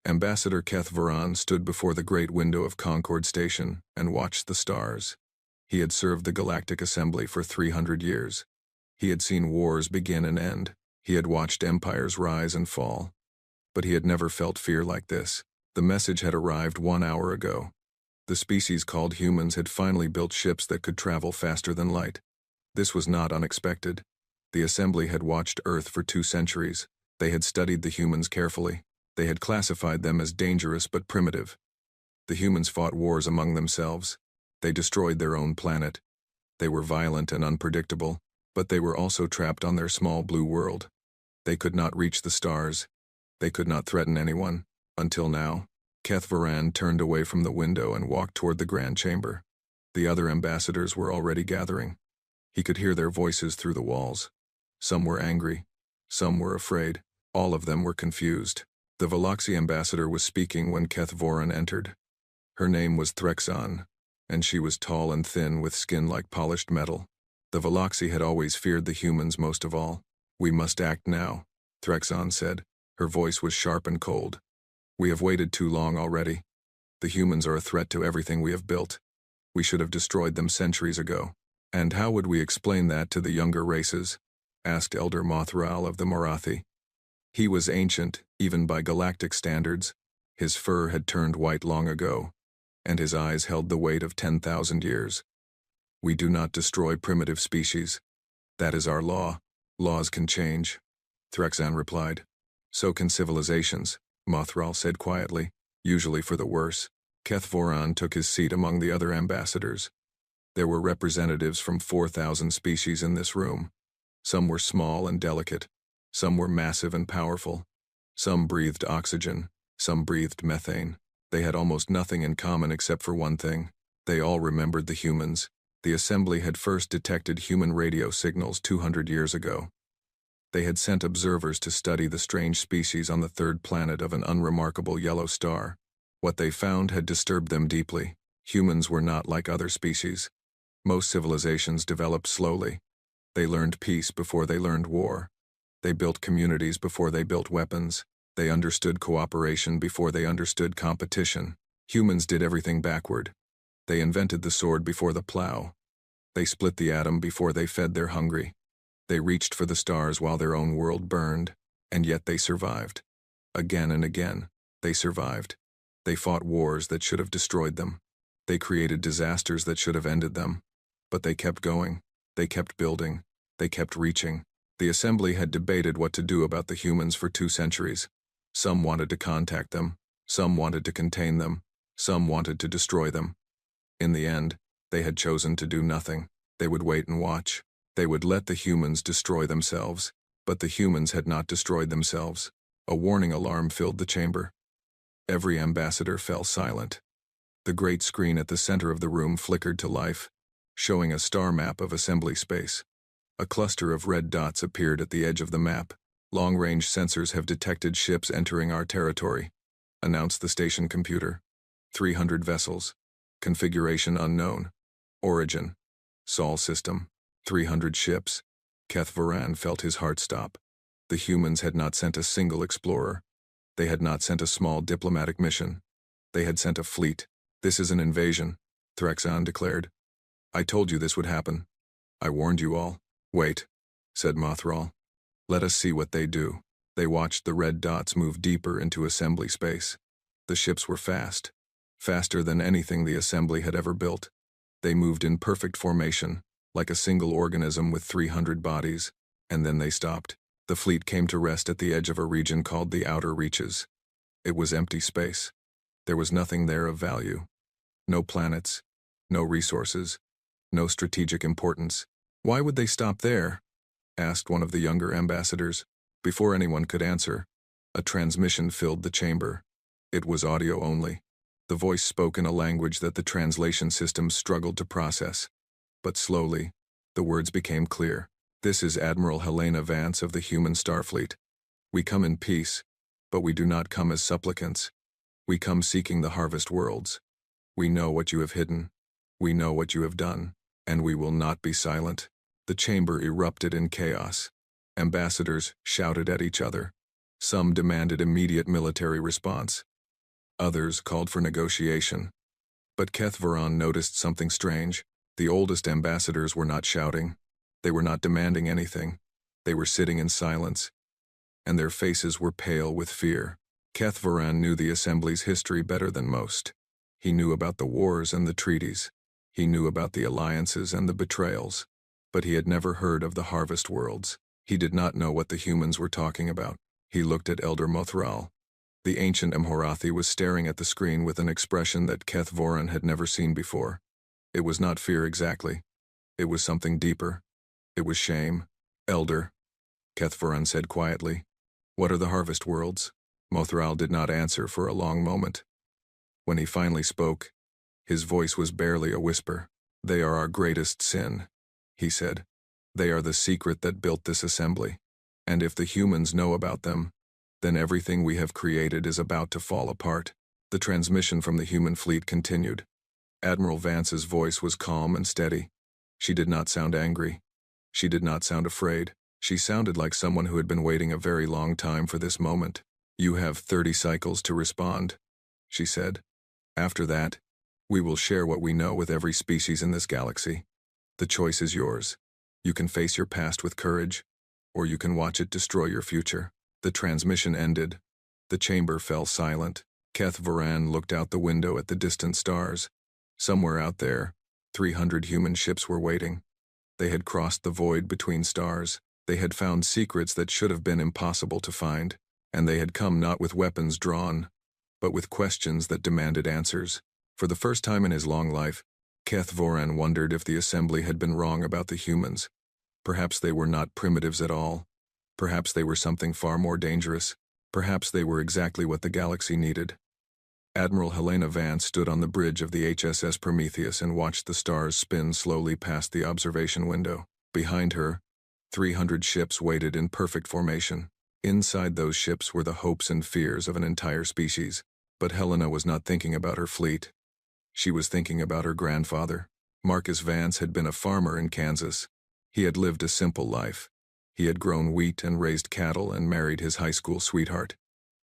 Ambassador Keth Varan stood before the great window of Concord Station and watched the stars. He had served the Galactic Assembly for 300 years. He had seen wars begin and end. He had watched empires rise and fall. But he had never felt fear like this. The message had arrived 1 hour ago. The species called humans had finally built ships that could travel faster than light. This was not unexpected. The Assembly had watched Earth for 2 centuries. They had studied the humans carefully. They had classified them as dangerous but primitive. The humans fought wars among themselves. They destroyed their own planet. They were violent and unpredictable, but they were also trapped on their small blue world. They could not reach the stars. They could not threaten anyone, until now. Keth Varan turned away from the window and walked toward the grand chamber. The other ambassadors were already gathering. He could hear their voices through the walls. Some were angry. Some were afraid. All of them were confused. The Veloxi ambassador was speaking when Keth Varan entered. Her name was Threxan, and she was tall and thin with skin like polished metal. The Veloxi had always feared the humans most of all. "We must act now," Threxan said. Her voice was sharp and cold. "We have waited too long already. The humans are a threat to everything we have built. We should have destroyed them centuries ago." "And how would we explain that to the younger races?" asked Elder Mothral of the Morathi. He was ancient, even by galactic standards. His fur had turned white long ago, and his eyes held the weight of 10,000 years. "We do not destroy primitive species. That is our law. Laws can change," Threxan replied. "So can civilizations," Mothral said quietly, "usually for the worse." Keth Varan took his seat among the other ambassadors. There were representatives from 4,000 species in this room. Some were small and delicate. Some were massive and powerful. Some breathed oxygen. Some breathed methane. They had almost nothing in common except for one thing. They all remembered the humans. The Assembly had first detected human radio signals 200 years ago. They had sent observers to study the strange species on the 3rd planet of an unremarkable yellow star. What they found had disturbed them deeply. Humans were not like other species. Most civilizations developed slowly. They learned peace before they learned war. They built communities before they built weapons. They understood cooperation before they understood competition. Humans did everything backward. They invented the sword before the plow. They split the atom before they fed their hungry. They reached for the stars while their own world burned, and yet they survived. Again and again, they survived. They fought wars that should have destroyed them. They created disasters that should have ended them. But they kept going. They kept building. They kept reaching. The Assembly had debated what to do about the humans for 2 centuries. Some wanted to contact them. Some wanted to contain them. Some wanted to destroy them. In the end, they had chosen to do nothing. They would wait and watch. They would let the humans destroy themselves. But the humans had not destroyed themselves. A warning alarm filled the chamber. Every ambassador fell silent. The great screen at the center of the room flickered to life, showing a star map of Assembly space. A cluster of red dots appeared at the edge of the map. "Long-range sensors have detected ships entering our territory," announced the station computer. 300 vessels. Configuration unknown. Origin. Sol system. 300 ships. Keth Varan felt his heart stop. The humans had not sent a single explorer. They had not sent a small diplomatic mission. They had sent a fleet. "This is an invasion," Threxan declared. "I told you this would happen. I warned you all." "Wait," said Mothral. "Let us see what they do." They watched the red dots move deeper into Assembly space. The ships were fast. Faster than anything the Assembly had ever built. They moved in perfect formation, like a single organism with 300 bodies, and then they stopped. The fleet came to rest at the edge of a region called the Outer Reaches. It was empty space. There was nothing there of value. No planets, no resources, no strategic importance. "Why would they stop there?" asked one of the younger ambassadors. Before anyone could answer, a transmission filled the chamber. It was audio only. The voice spoke in a language that the translation system struggled to process. But slowly, the words became clear. "This is Admiral Helena Vance of the human Starfleet. We come in peace, but we do not come as supplicants. We come seeking the harvest worlds. We know what you have hidden. We know what you have done, and we will not be silent." The chamber erupted in chaos. Ambassadors shouted at each other. Some demanded immediate military response. Others called for negotiation. But Keth Varan noticed something strange. The oldest ambassadors were not shouting. They were not demanding anything. They were sitting in silence, and their faces were pale with fear. Keth Varan knew the Assembly's history better than most. He knew about the wars and the treaties. He knew about the alliances and the betrayals. But he had never heard of the Harvest Worlds. He did not know what the humans were talking about. He looked at Elder Mothral. The ancient Amhorathi was staring at the screen with an expression that Keth Varan had never seen before. It was not fear exactly. It was something deeper. It was shame. Elder, Keth Varan said quietly. What are the Harvest Worlds? Mothral did not answer for a long moment. When he finally spoke, his voice was barely a whisper. They are our greatest sin, he said. They are the secret that built this assembly. And if the humans know about them, then everything we have created is about to fall apart. The transmission from the human fleet continued. Admiral Vance's voice was calm and steady. She did not sound angry. She did not sound afraid. She sounded like someone who had been waiting a very long time for this moment. You have 30 cycles to respond, she said. After that, we will share what we know with every species in this galaxy. The choice is yours. You can face your past with courage, or you can watch it destroy your future. The transmission ended. The chamber fell silent. Keth Varan looked out the window at the distant stars. Somewhere out there, 300 human ships were waiting. They had crossed the void between stars. They had found secrets that should have been impossible to find, and they had come not with weapons drawn, but with questions that demanded answers. For the first time in his long life, Keth Varan wondered if the Assembly had been wrong about the humans. Perhaps they were not primitives at all. Perhaps they were something far more dangerous. Perhaps they were exactly what the galaxy needed. Admiral Helena Vance stood on the bridge of the HSS Prometheus and watched the stars spin slowly past the observation window. Behind her, 300 ships waited in perfect formation. Inside those ships were the hopes and fears of an entire species. But Helena was not thinking about her fleet. She was thinking about her grandfather. Marcus Vance had been a farmer in Kansas. He had lived a simple life. He had grown wheat and raised cattle and married his high school sweetheart.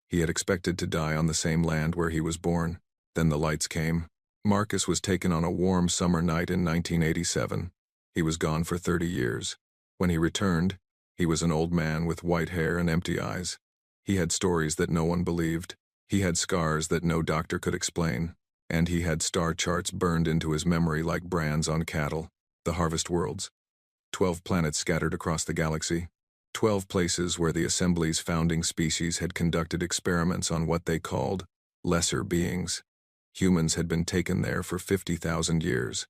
He had expected to die on the same land where he was born. Then the lights came. Marcus was taken on a warm summer night in 1987. He was gone for 30 years. When he returned, he was an old man with white hair and empty eyes. He had stories that no one believed. He had scars that no doctor could explain. And he had star charts burned into his memory like brands on cattle. The Harvest Worlds. 12 planets scattered across the galaxy. 12 places where the Assembly's founding species had conducted experiments on what they called lesser beings. Humans had been taken there for 50,000 years.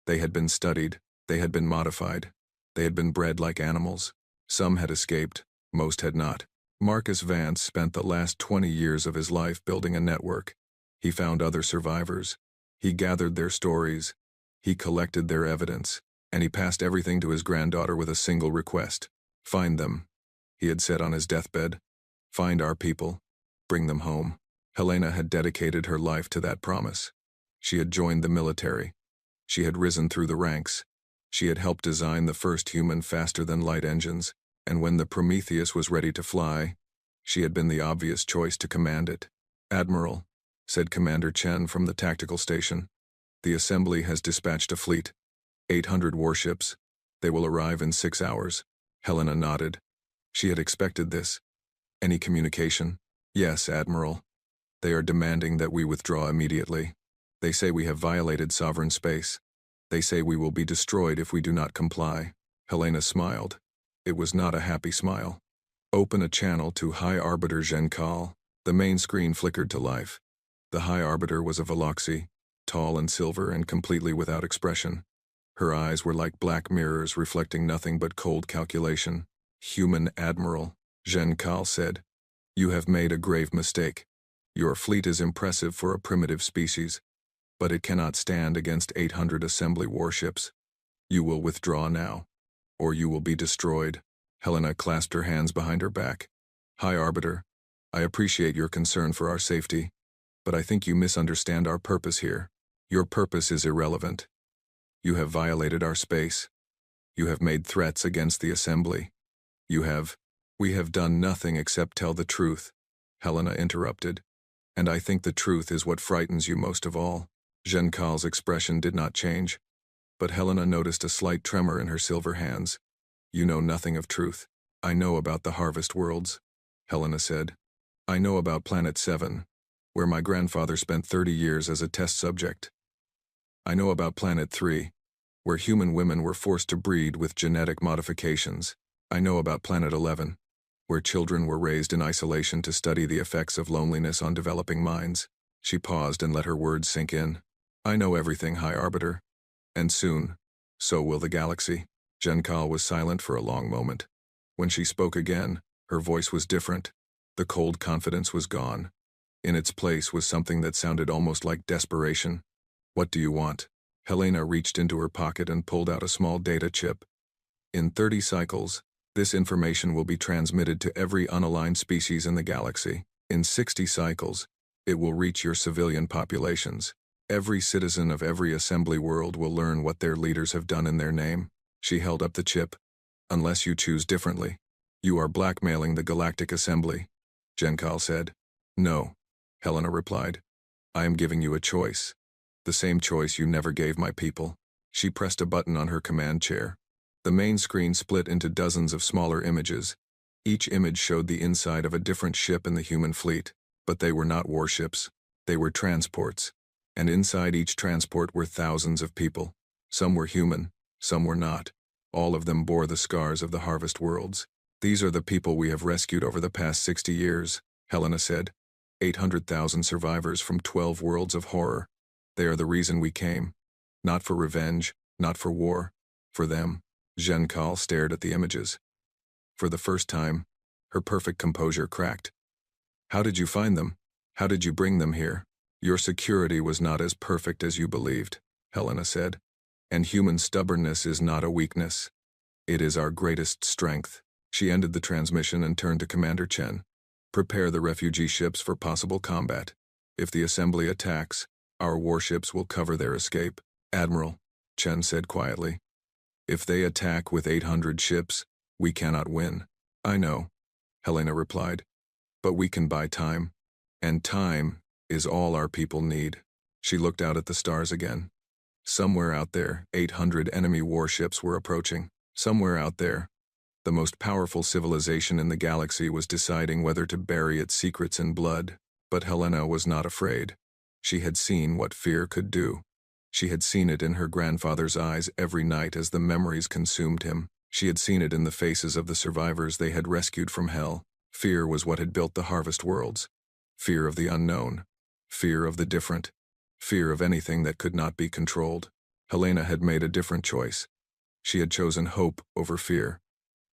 They had been studied. They had been modified. They had been bred like animals. Some had escaped. Most had not. Marcus Vance spent the last 20 years of his life building a network. He found other survivors. He gathered their stories. He collected their evidence. And he passed everything to his granddaughter with a single request. Find them, he had said on his deathbed. Find our people. Bring them home. Helena had dedicated her life to that promise. She had joined the military. She had risen through the ranks. She had helped design the first human faster-than-light engines, and when the Prometheus was ready to fly, she had been the obvious choice to command it. Admiral, said Commander Chen from the tactical station, the Assembly has dispatched a fleet. 800 warships. They will arrive in 6 hours. Helena nodded. She had expected this. Any communication? Yes, Admiral. They are demanding that we withdraw immediately. They say we have violated sovereign space. They say we will be destroyed if we do not comply. Helena smiled. It was not a happy smile. Open a channel to High Arbiter Genkal. The main screen flickered to life. The High Arbiter was a Veloxy, tall and silver and completely without expression. Her eyes were like black mirrors reflecting nothing but cold calculation. Human Admiral, Genkal said, you have made a grave mistake. Your fleet is impressive for a primitive species, but it cannot stand against 800 assembly warships. You will withdraw now, or you will be destroyed. Helena clasped her hands behind her back. High Arbiter, I appreciate your concern for our safety, but I think you misunderstand our purpose here. Your purpose is irrelevant. You have violated our space. You have made threats against the Assembly. We have done nothing except tell the truth, Helena interrupted. And I think the truth is what frightens you most of all. Genkal's expression did not change, but Helena noticed a slight tremor in her silver hands. You know nothing of truth. I know about the harvest worlds, Helena said. I know about Planet 7, where my grandfather spent 30 years as a test subject. I know about Planet 3, where human women were forced to breed with genetic modifications. I know about Planet 11, where children were raised in isolation to study the effects of loneliness on developing minds. She paused and let her words sink in. I know everything, High Arbiter. And soon, so will the galaxy. Genkal was silent for a long moment. When she spoke again, her voice was different. The cold confidence was gone. In its place was something that sounded almost like desperation. What do you want? Helena reached into her pocket and pulled out a small data chip. In 30 cycles, this information will be transmitted to every unaligned species in the galaxy. In 60 cycles, it will reach your civilian populations. Every citizen of every assembly world will learn what their leaders have done in their name. She held up the chip. Unless you choose differently, you are blackmailing the Galactic Assembly, Genkal said. No, Helena replied. I am giving you a choice. The same choice you never gave my people. She pressed a button on her command chair. The main screen split into dozens of smaller images. Each image showed the inside of a different ship in the human fleet, but they were not warships. They were transports. And inside each transport were thousands of people. Some were human, some were not. All of them bore the scars of the harvest worlds. These are the people we have rescued over the past 60 years, Helena said. 800,000 survivors from 12 worlds of horror. They are the reason we came. Not for revenge, not for war. For them. Genkal stared at the images. For the first time, her perfect composure cracked. How did you find them? How did you bring them here? Your security was not as perfect as you believed, Helena said. And human stubbornness is not a weakness. It is our greatest strength. She ended the transmission and turned to Commander Chen. Prepare the refugee ships for possible combat. If the assembly attacks, our warships will cover their escape. Admiral, Chen said quietly. If they attack with 800 ships, we cannot win. I know, Helena replied. But we can buy time. And time is all our people need. She looked out at the stars again. Somewhere out there, 800 enemy warships were approaching. Somewhere out there, the most powerful civilization in the galaxy was deciding whether to bury its secrets in blood. But Helena was not afraid. She had seen what fear could do. She had seen it in her grandfather's eyes every night as the memories consumed him. She had seen it in the faces of the survivors they had rescued from hell. Fear was what had built the harvest worlds. Fear of the unknown. Fear of the different. Fear of anything that could not be controlled. Helena had made a different choice. She had chosen hope over fear.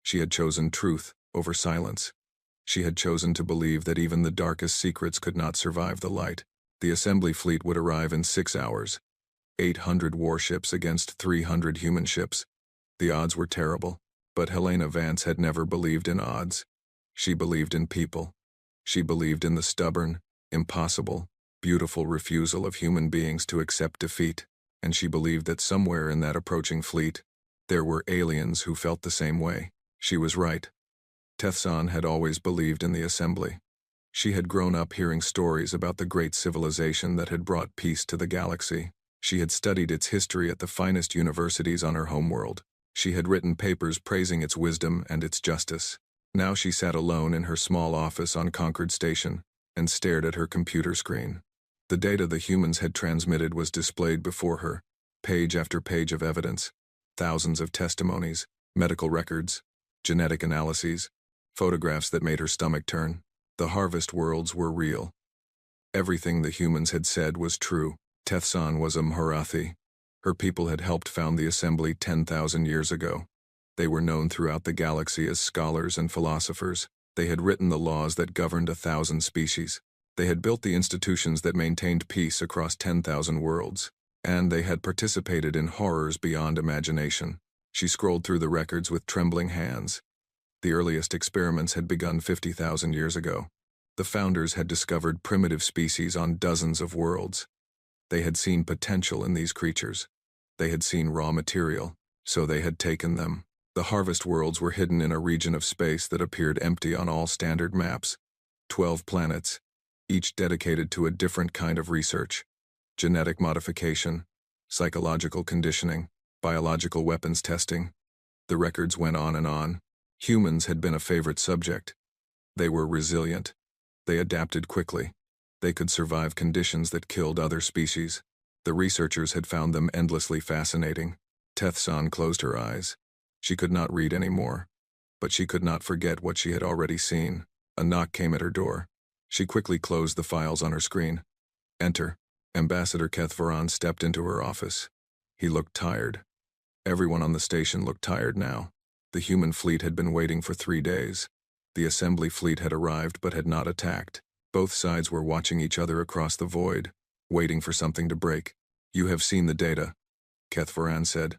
She had chosen truth over silence. She had chosen to believe that even the darkest secrets could not survive the light. The assembly fleet would arrive in 6 hours. 800 warships against 300 human ships. The odds were terrible, but Helena Vance had never believed in odds. She believed in people. She believed in the stubborn, impossible, beautiful refusal of human beings to accept defeat, and she believed that somewhere in that approaching fleet, there were aliens who felt the same way. She was right. Tethsan had always believed in the assembly. She had grown up hearing stories about the great civilization that had brought peace to the galaxy. She had studied its history at the finest universities on her homeworld. She had written papers praising its wisdom and its justice. Now she sat alone in her small office on Concord Station and stared at her computer screen. The data the humans had transmitted was displayed before her, page after page of evidence, thousands of testimonies, medical records, genetic analyses, photographs that made her stomach turn. The harvest worlds were real. Everything the humans had said was true. Tethsan was a Mharathi. Her people had helped found the assembly 10,000 years ago. They were known throughout the galaxy as scholars and philosophers. They had written the laws that governed 1,000 species. They had built the institutions that maintained peace across 10,000 worlds. And they had participated in horrors beyond imagination. She scrolled through the records with trembling hands. The earliest experiments had begun 50,000 years ago. The founders had discovered primitive species on dozens of worlds. They had seen potential in these creatures. They had seen raw material, so they had taken them. The harvest worlds were hidden in a region of space that appeared empty on all standard maps. 12 planets, each dedicated to a different kind of research: genetic modification, psychological conditioning, biological weapons testing. The records went on and on. Humans had been a favorite subject. They were resilient. They adapted quickly. They could survive conditions that killed other species. The researchers had found them endlessly fascinating. Tethsan closed her eyes. She could not read anymore, but she could not forget what she had already seen. A knock came at her door. She quickly closed the files on her screen. Enter. Ambassador Kethvaran stepped into her office. He looked tired. Everyone on the station looked tired now. The human fleet had been waiting for 3 days. The assembly fleet had arrived but had not attacked. Both sides were watching each other across the void, waiting for something to break. You have seen the data, Kethvaran said.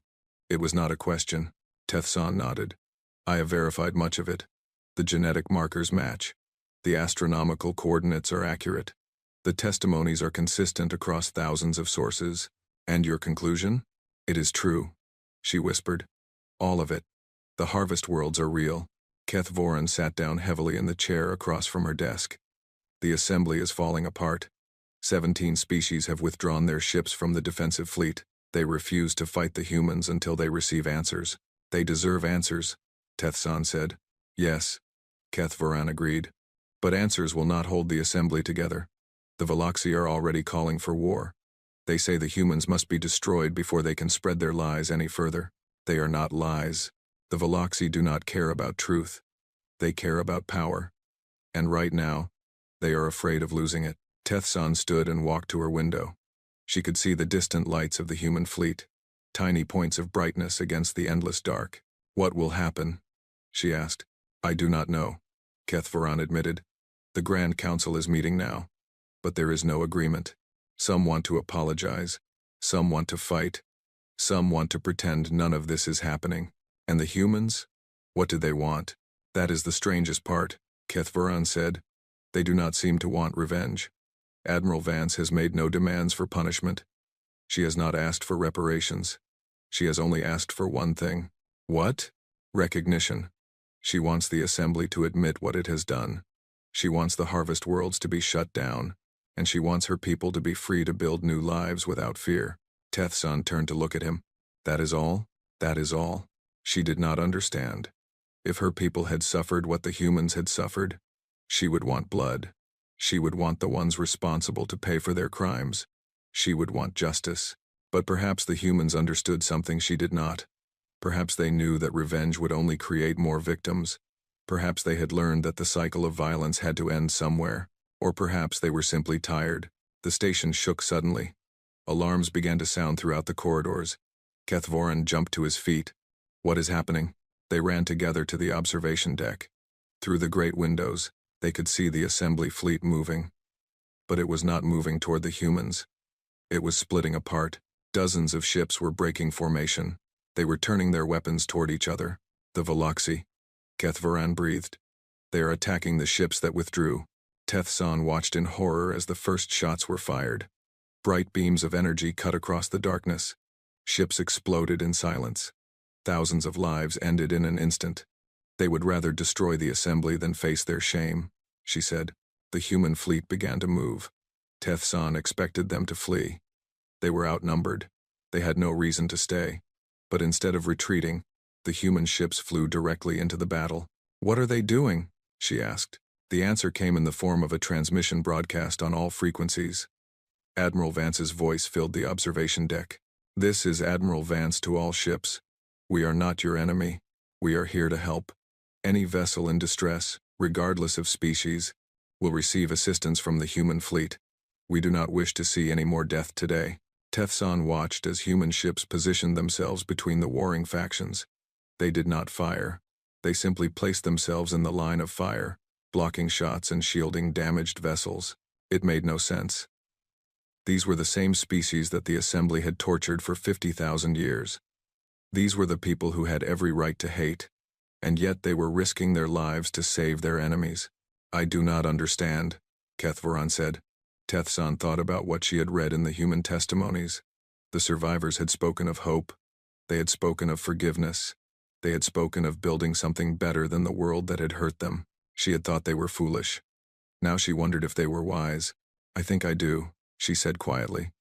It was not a question. Tethsan nodded. I have verified much of it. The genetic markers match. The astronomical coordinates are accurate. The testimonies are consistent across thousands of sources. And your conclusion? It is true, she whispered. All of it. The harvest worlds are real. Kethvaran sat down heavily in the chair across from her desk. The assembly is falling apart. 17 species have withdrawn their ships from the defensive fleet. They refuse to fight the humans until they receive answers. They deserve answers, Tethsan said. Yes, Kethvaran agreed. But answers will not hold the assembly together. The Veloxi are already calling for war. They say the humans must be destroyed before they can spread their lies any further. They are not lies. The Veloxi do not care about truth. They care about power. And right now, they are afraid of losing it. Tethsan stood and walked to her window. She could see the distant lights of the human fleet, tiny points of brightness against the endless dark. What will happen? She asked. I do not know, Kethvaran admitted. The Grand Council is meeting now, but there is no agreement. Some want to apologize. Some want to fight. Some want to pretend none of this is happening. And the humans? What do they want? That is the strangest part, Kethvaran said. They do not seem to want revenge. Admiral Vance has made no demands for punishment. She has not asked for reparations. She has only asked for one thing. What? Recognition. She wants the assembly to admit what it has done. She wants the harvest worlds to be shut down, and she wants her people to be free to build new lives without fear. Tethsan turned to look at him. That is all? That is all? She did not understand. If her people had suffered what the humans had suffered, she would want blood. She would want the ones responsible to pay for their crimes. She would want justice. But perhaps the humans understood something she did not. Perhaps they knew that revenge would only create more victims. Perhaps they had learned that the cycle of violence had to end somewhere. Or perhaps they were simply tired. The station shook suddenly. Alarms began to sound throughout the corridors. Kethvaran jumped to his feet. What is happening? They ran together to the observation deck. Through the great windows, they could see the assembly fleet moving. But it was not moving toward the humans. It was splitting apart. Dozens of ships were breaking formation. They were turning their weapons toward each other. The Veloxi. Kethvaran breathed. They are attacking the ships that withdrew. Tethsan watched in horror as the first shots were fired. Bright beams of energy cut across the darkness. Ships exploded in silence. Thousands of lives ended in an instant. They would rather destroy the assembly than face their shame, she said. The human fleet began to move. Tethsan expected them to flee. They were outnumbered. They had no reason to stay. But instead of retreating, the human ships flew directly into the battle. What are they doing? She asked. The answer came in the form of a transmission broadcast on all frequencies. Admiral Vance's voice filled the observation deck. This is Admiral Vance to all ships. We are not your enemy. We are here to help. Any vessel in distress, regardless of species, will receive assistance from the human fleet. We do not wish to see any more death today. Tethsan watched as human ships positioned themselves between the warring factions. They did not fire. They simply placed themselves in the line of fire, blocking shots and shielding damaged vessels. It made no sense. These were the same species that the assembly had tortured for 50,000 years. These were the people who had every right to hate, and yet they were risking their lives to save their enemies. I do not understand, Kethvaran said. Tethsan thought about what she had read in the human testimonies. The survivors had spoken of hope. They had spoken of forgiveness. They had spoken of building something better than the world that had hurt them. She had thought they were foolish. Now she wondered if they were wise. "I think I do," she said quietly.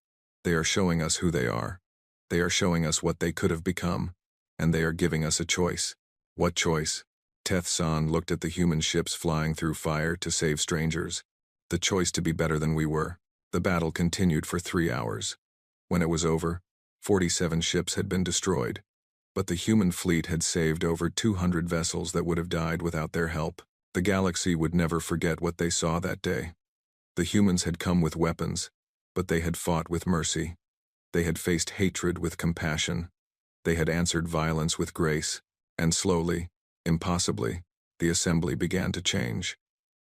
"They are showing us who they are. They are showing us what they could have become. And they are giving us a choice." "What choice?" Teth-san looked at the human ships flying through fire to save strangers. "The choice to be better than we were." The battle continued for 3 hours. When it was over, 47 ships had been destroyed. But the human fleet had saved over 200 vessels that would have died without their help. The galaxy would never forget what they saw that day. The humans had come with weapons, but they had fought with mercy. They had faced hatred with compassion. They had answered violence with grace, and slowly, impossibly, the assembly began to change.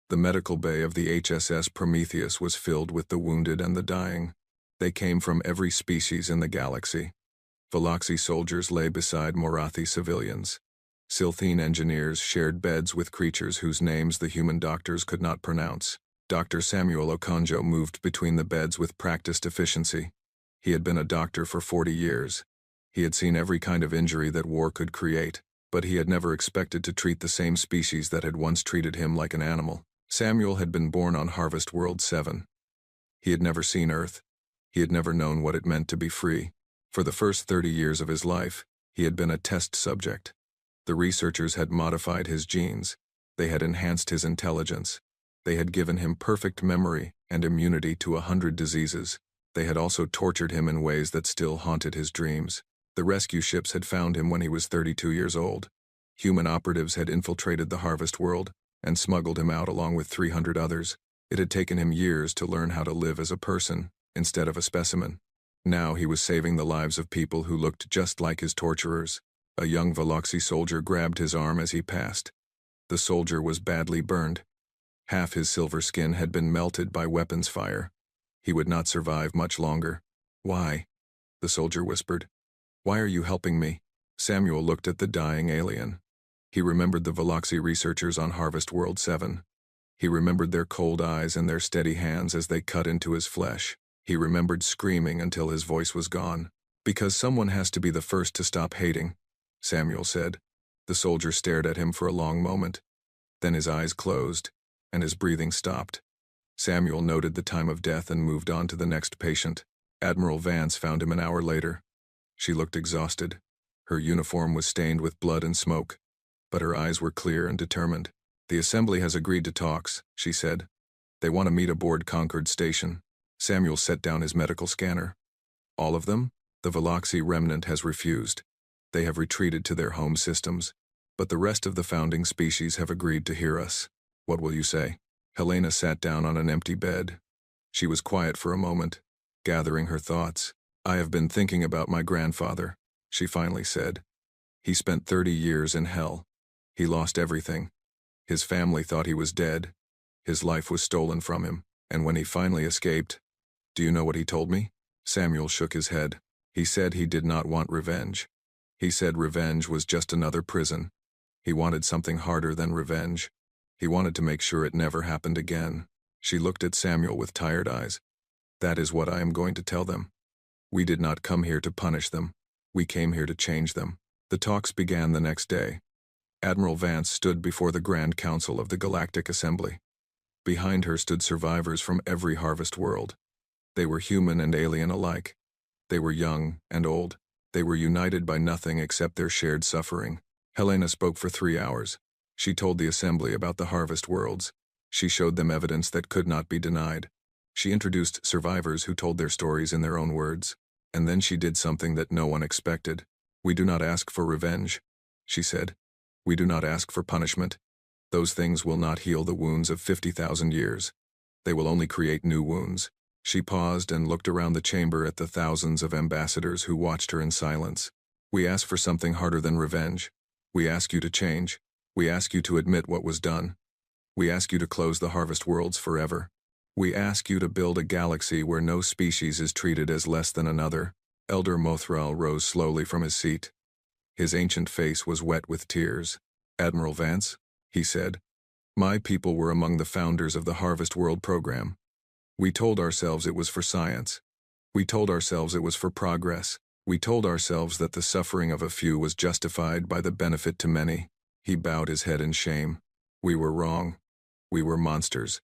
The medical bay of the HSS Prometheus was filled with the wounded and the dying. They came from every species in the galaxy. Veloxi soldiers lay beside Morathi civilians. Silthene engineers shared beds with creatures whose names the human doctors could not pronounce. Dr. Samuel Okonjo moved between the beds with practiced efficiency. He had been a doctor for 40 years. He had seen every kind of injury that war could create, but he had never expected to treat the same species that had once treated him like an animal. Samuel had been born on Harvest World 7. He had never seen Earth. He had never known what it meant to be free. For the first 30 years of his life, he had been a test subject. The researchers had modified his genes. They had enhanced his intelligence. They had given him perfect memory and immunity to 100 diseases. They had also tortured him in ways that still haunted his dreams. The rescue ships had found him when he was 32 years old. Human operatives had infiltrated the Harvest World and smuggled him out along with 300 others. It had taken him years to learn how to live as a person instead of a specimen. Now he was saving the lives of people who looked just like his torturers. A young Veloxi soldier grabbed his arm as he passed. The soldier was badly burned. Half his silver skin had been melted by weapons fire. He would not survive much longer. "Why?" the soldier whispered. "Why are you helping me?" Samuel looked at the dying alien. He remembered the Veloxi researchers on Harvest World 7. He remembered their cold eyes and their steady hands as they cut into his flesh. He remembered screaming until his voice was gone. "Because someone has to be the first to stop hating," Samuel said. The soldier stared at him for a long moment. Then his eyes closed, and his breathing stopped. Samuel noted the time of death and moved on to the next patient. Admiral Vance found him an hour later. She looked exhausted. Her uniform was stained with blood and smoke, but her eyes were clear and determined. "The assembly has agreed to talks," she said. "They want to meet aboard Concord Station." Samuel set down his medical scanner. "All of them?" "The Veloxi remnant has refused. They have retreated to their home systems. But the rest of the founding species have agreed to hear us. What will you say?" Helena sat down on an empty bed. She was quiet for a moment, gathering her thoughts. "I have been thinking about my grandfather," she finally said. "He spent 30 years in hell. He lost everything. His family thought he was dead. His life was stolen from him. And when he finally escaped, do you know what he told me?" Samuel shook his head. "He said he did not want revenge. He said revenge was just another prison. He wanted something harder than revenge. He wanted to make sure it never happened again." She looked at Samuel with tired eyes. "That is what I am going to tell them. We did not come here to punish them. We came here to change them." The talks began the next day. Admiral Vance stood before the Grand Council of the Galactic Assembly. Behind her stood survivors from every Harvest World. They were human and alien alike. They were young and old. They were united by nothing except their shared suffering. Helena spoke for 3 hours. She told the assembly about the Harvest Worlds. She showed them evidence that could not be denied. She introduced survivors who told their stories in their own words. And then she did something that no one expected. "We do not ask for revenge," she said. "We do not ask for punishment. Those things will not heal the wounds of 50,000 years. They will only create new wounds." She paused and looked around the chamber at the thousands of ambassadors who watched her in silence. "We ask for something harder than revenge. We ask you to change. We ask you to admit what was done. We ask you to close the Harvest Worlds forever. We ask you to build a galaxy where no species is treated as less than another." Elder Mothral rose slowly from his seat. His ancient face was wet with tears. "Admiral Vance," he said, "my people were among the founders of the Harvest World program. We told ourselves it was for science. We told ourselves it was for progress. We told ourselves that the suffering of a few was justified by the benefit to many." He bowed his head in shame. "We were wrong. We were monsters.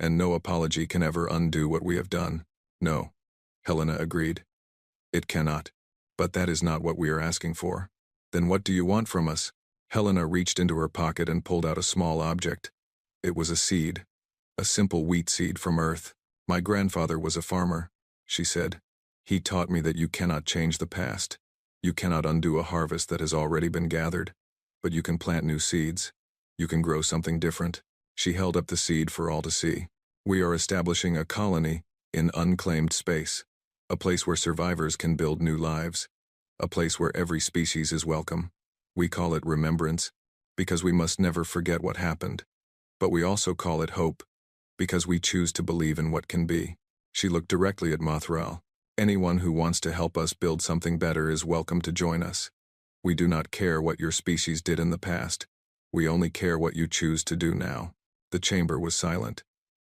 and no apology can ever undo what we have done. No, Helena agreed. It cannot. But that is not what we are asking for. Then what do you want from us? Helena reached into her pocket and pulled out a small object. It was a seed. A simple wheat seed from Earth. My grandfather was a farmer, she said. He taught me that you cannot change the past. You cannot undo a harvest that has already been gathered. But you can plant new seeds. You can grow something different. She held up the seed for all to see. We are establishing a colony in unclaimed space. A place where survivors can build new lives. A place where every species is welcome. We call it remembrance, because we must never forget what happened. But we also call it hope, because we choose to believe in what can be. She looked directly at Mothral. Anyone who wants to help us build something better is welcome to join us. We do not care what your species did in the past. We only care what you choose to do now. The chamber was silent.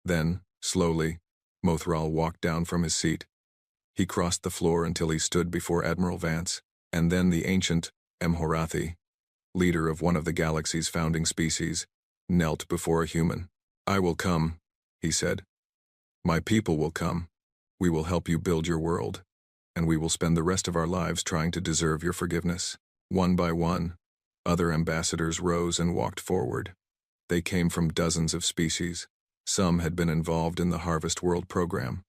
Then, slowly, Mothral walked down from his seat. He crossed the floor until he stood before Admiral Vance, and then the ancient Mhorathi, leader of one of the galaxy's founding species, knelt before a human. I will come, he said. My people will come. We will help you build your world, and we will spend the rest of our lives trying to deserve your forgiveness. One by one, other ambassadors rose and walked forward. They came from dozens of species. Some had been involved in the Harvest World program.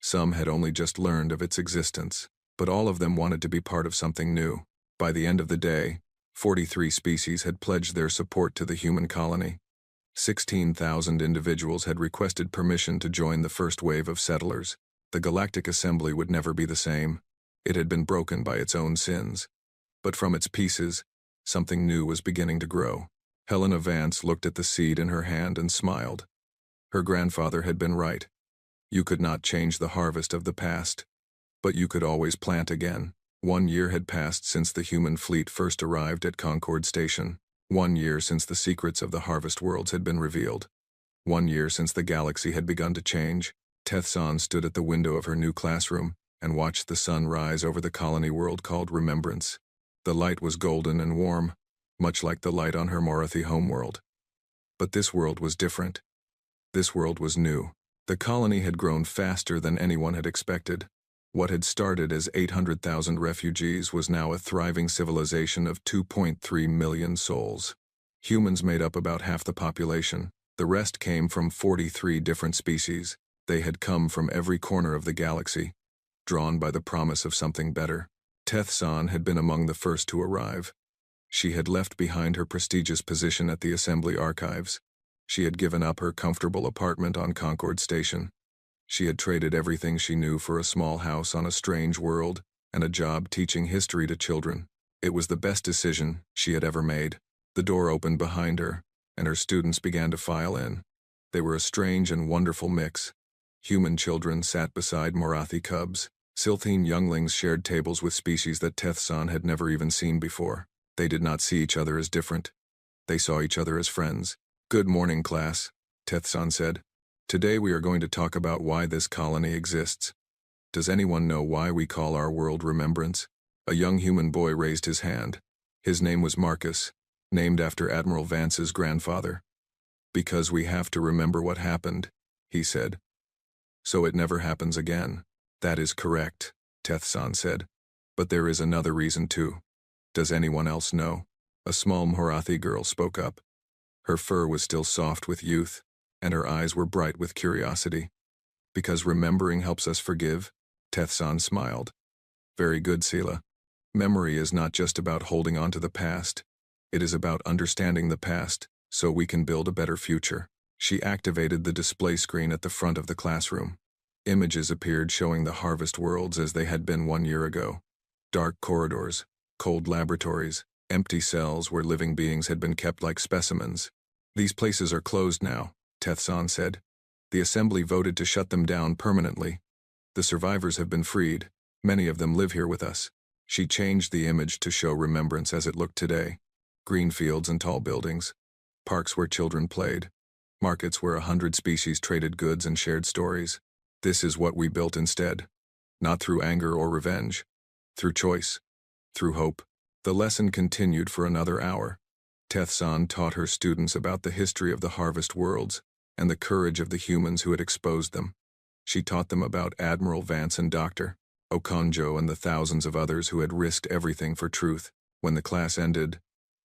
Some had only just learned of its existence, but all of them wanted to be part of something new. By the end of the day, 43 species had pledged their support to the human colony. 16,000 individuals had requested permission to join the first wave of settlers. The Galactic Assembly would never be the same. It had been broken by its own sins. But from its pieces, something new was beginning to grow. Helena Vance looked at the seed in her hand and smiled. Her grandfather had been right. You could not change the harvest of the past, but you could always plant again. 1 year had passed since the human fleet first arrived at Concord Station. 1 year since the secrets of the Harvest Worlds had been revealed. 1 year since the galaxy had begun to change. Tethsan stood at the window of her new classroom and watched the sun rise over the colony world called Remembrance. The light was golden and warm, much like the light on her Morathi homeworld. But this world was different. This world was new. The colony had grown faster than anyone had expected. What had started as 800,000 refugees was now a thriving civilization of 2.3 million souls. Humans made up about half the population. The rest came from 43 different species. They had come from every corner of the galaxy, drawn by the promise of something better. Tethsan had been among the first to arrive. She had left behind her prestigious position at the Assembly Archives. She had given up her comfortable apartment on Concord Station. She had traded everything she knew for a small house on a strange world and a job teaching history to children. It was the best decision she had ever made. The door opened behind her, and her students began to file in. They were a strange and wonderful mix. Human children sat beside Morathi cubs. Silthine younglings shared tables with species that Tethsan had never even seen before. They did not see each other as different. They saw each other as friends. Good morning, class, Tethsan said. Today we are going to talk about why this colony exists. Does anyone know why we call our world Remembrance? A young human boy raised his hand. His name was Marcus, named after Admiral Vance's grandfather. Because we have to remember what happened, he said. So it never happens again. That is correct, Tethsan said. But there is another reason too. Does anyone else know? A small Morathi girl spoke up. Her fur was still soft with youth, and her eyes were bright with curiosity. Because remembering helps us forgive, Tethsan smiled. Very good, Sela. Memory is not just about holding on to the past. It is about understanding the past, so we can build a better future. She activated the display screen at the front of the classroom. Images appeared showing the Harvest Worlds as they had been 1 year ago. Dark corridors, cold laboratories, empty cells where living beings had been kept like specimens. These places are closed now, Tethsan said. The Assembly voted to shut them down permanently. The survivors have been freed. Many of them live here with us. She changed the image to show Remembrance as it looked today. Green fields and tall buildings. Parks where children played. Markets where 100 species traded goods and shared stories. This is what we built instead. Not through anger or revenge. Through choice. Through hope. The lesson continued for another hour. Tethsan taught her students about the history of the Harvest Worlds, and the courage of the humans who had exposed them. She taught them about Admiral Vance and Dr. Okonjo and the thousands of others who had risked everything for truth. When the class ended,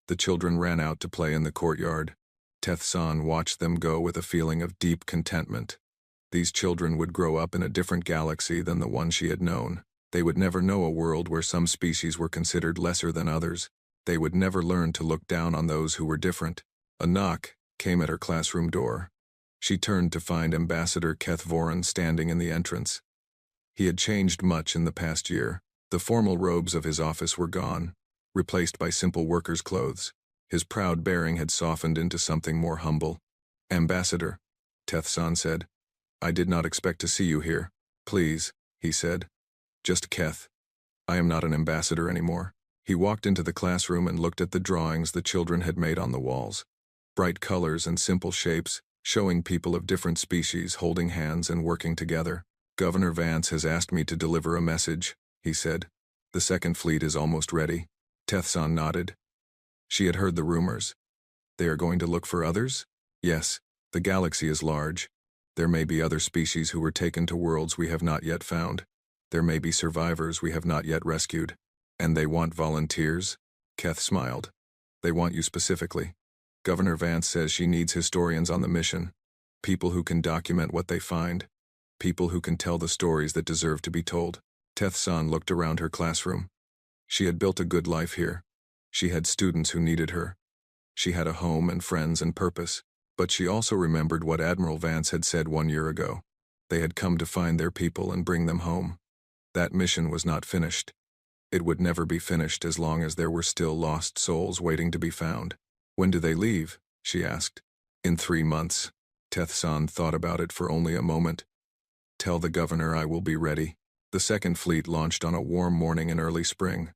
the children ran out to play in the courtyard. Teth-san watched them go with a feeling of deep contentment. These children would grow up in a different galaxy than the one she had known. They would never know a world where some species were considered lesser than others. They would never learn to look down on those who were different. A knock came at her classroom door. She turned to find Ambassador Keth Voran standing in the entrance. He had changed much in the past year. The formal robes of his office were gone, replaced by simple workers' clothes. His proud bearing had softened into something more humble. "Ambassador," Teth-san said, "I did not expect to see you here." "Please," he said. "Just Keth. I am not an ambassador anymore." He walked into the classroom and looked at the drawings the children had made on the walls. Bright colors and simple shapes, showing people of different species holding hands and working together. "Governor Vance has asked me to deliver a message," he said. "The second fleet is almost ready." Teth-san nodded. She had heard the rumors. "They are going to look for others?" "Yes. The galaxy is large. There may be other species who were taken to worlds we have not yet found. There may be survivors we have not yet rescued. And they want volunteers?" Keth smiled. "They want you specifically. Governor Vance says she needs historians on the mission. People who can document what they find. People who can tell the stories that deserve to be told." Teth-san looked around her classroom. She had built a good life here. She had students who needed her. She had a home and friends and purpose. But she also remembered what Admiral Vance had said 1 year ago. They had come to find their people and bring them home. That mission was not finished. It would never be finished as long as there were still lost souls waiting to be found. "When do they leave?" she asked. "In 3 months. Teth-san thought about it for only a moment. "Tell the governor I will be ready." The second fleet launched on a warm morning in early spring.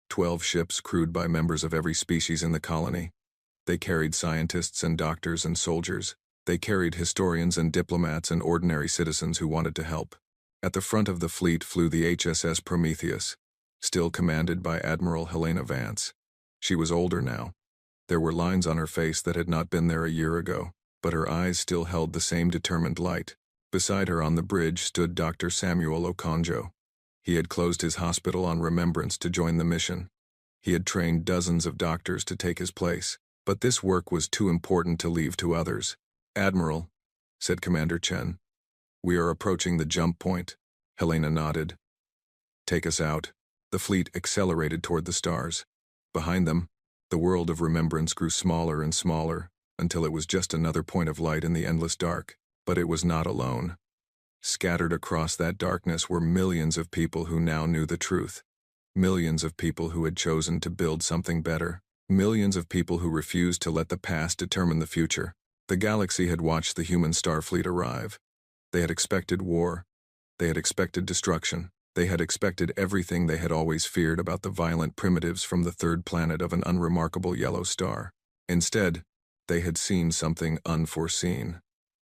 12 ships crewed by members of every species in the colony. They carried scientists and doctors and soldiers. They carried historians and diplomats and ordinary citizens who wanted to help. At the front of the fleet flew the HSS Prometheus, still commanded by Admiral Helena Vance. She was older now. There were lines on her face that had not been there a year ago, but her eyes still held the same determined light. Beside her on the bridge stood Dr. Samuel Okonjo. He had closed his hospital on Remembrance to join the mission. He had trained dozens of doctors to take his place, but this work was too important to leave to others. "Admiral," said Commander Chen, "we are approaching the jump point." Helena nodded. "Take us out." The fleet accelerated toward the stars. Behind them, the world of Remembrance grew smaller and smaller, until it was just another point of light in the endless dark. But it was not alone. Scattered across that darkness were millions of people who now knew the truth. Millions of people who had chosen to build something better. Millions of people who refused to let the past determine the future. The galaxy had watched the human Starfleet arrive. They had expected war. They had expected destruction. They had expected everything they had always feared about the violent primitives from the third planet of an unremarkable yellow star. Instead, they had seen something unforeseen.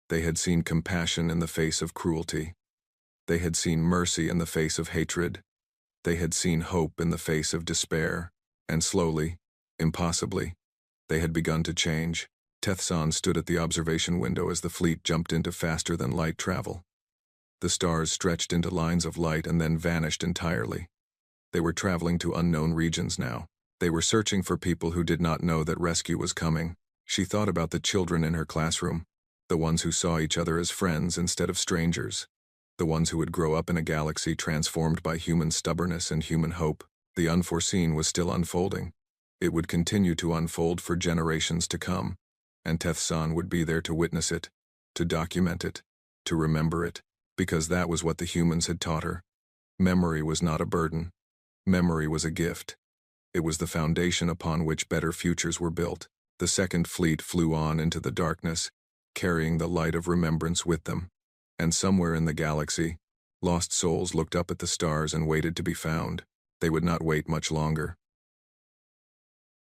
They had seen compassion in the face of cruelty. They had seen mercy in the face of hatred. They had seen hope in the face of despair. And slowly, impossibly, they had begun to change. Teth-san stood at the observation window as the fleet jumped into faster-than-light travel. The stars stretched into lines of light and then vanished entirely. They were traveling to unknown regions now. They were searching for people who did not know that rescue was coming. She thought about the children in her classroom. The ones who saw each other as friends instead of strangers. The ones who would grow up in a galaxy transformed by human stubbornness and human hope. The unforeseen was still unfolding. It would continue to unfold for generations to come, and Teth-san would be there to witness it, to document it, to remember it, because that was what the humans had taught her. Memory was not a burden. Memory was a gift. It was the foundation upon which better futures were built. The second fleet flew on into the darkness, carrying the light of remembrance with them. And somewhere in the galaxy, lost souls looked up at the stars and waited to be found. They would not wait much longer.